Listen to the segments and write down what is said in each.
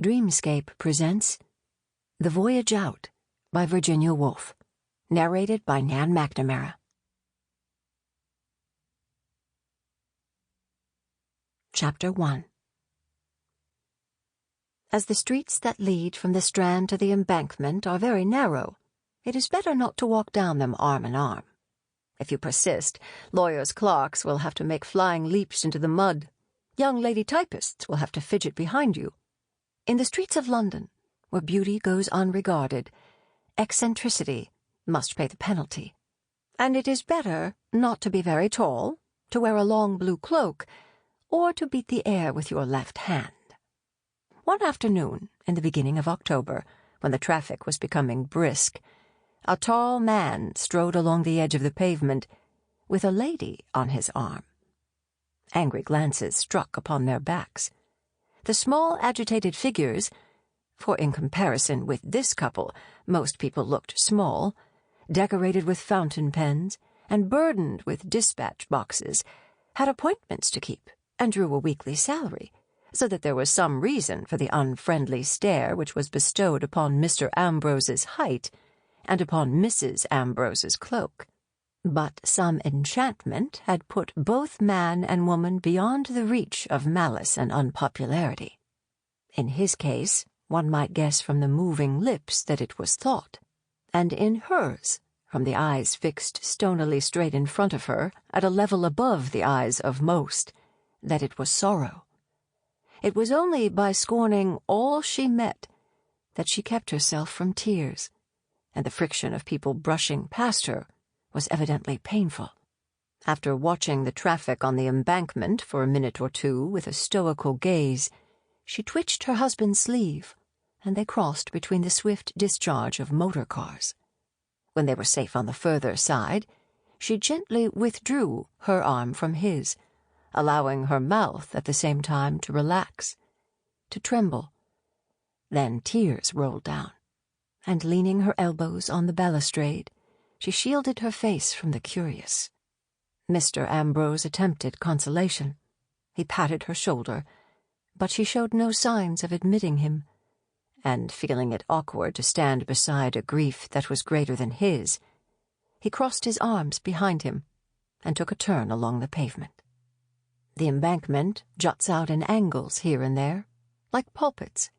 Dreamscape presents The Voyage Out by Virginia Woolf, narrated by Nan Mcnamara. Chapter 1. As the streets that lead from the Strand to the Embankment are very narrow, it is better not to walk down them arm in arm. If you persist, lawyers' clerks will have to make flying leaps into the mud. Young lady typists will have to fidget behind you. In the streets of London, where beauty goes unregarded, eccentricity must pay the penalty. And it is better not to be very tall, to wear a long blue cloak, or to beat the air with your left hand. One afternoon, in the beginning of October, when the traffic was becoming brisk, a tall man strode along the edge of the pavement with a lady on his arm. Angry glances struck upon their backs. The small, agitated figures, for in comparison with this couple, most people looked small, decorated with fountain pens and burdened with dispatch boxes, had appointments to keep and drew a weekly salary, so that there was some reason for the unfriendly stare which was bestowed upon Mr. Ambrose's height and upon Mrs. Ambrose's cloak. But some enchantment had put both man and woman beyond the reach of malice and unpopularity. In his case, one might guess from the moving lips that it was thought, and in hers, from the eyes fixed stonily straight in front of her, at a level above the eyes of most, that it was sorrow. It was only by scorning all she met that she kept herself from tears, and the friction of people brushing past her was evidently painful. After watching the traffic on the embankment for a minute or two with a stoical gaze, she twitched her husband's sleeve, and they crossed between the swift discharge of motor cars. When they were safe on the further side, she gently withdrew her arm from his, allowing her mouth at the same time to relax, to tremble. Then tears rolled down, and leaning her elbows on the balustrade, she shielded her face from the curious. Mr. Ambrose attempted consolation. He patted her shoulder, but she showed no signs of admitting him, and feeling it awkward to stand beside a grief that was greater than his, he crossed his arms behind him and took a turn along the pavement. The embankment juts out in angles here and there, like pulpits.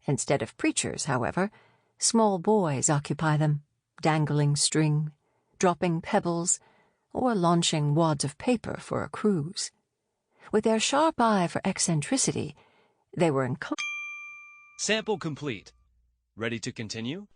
Instead of preachers, however, small boys occupy them, dangling string, dropping pebbles, or launching wads of paper for a cruise. With their sharp eye for eccentricity, they were Sample complete. Ready to continue?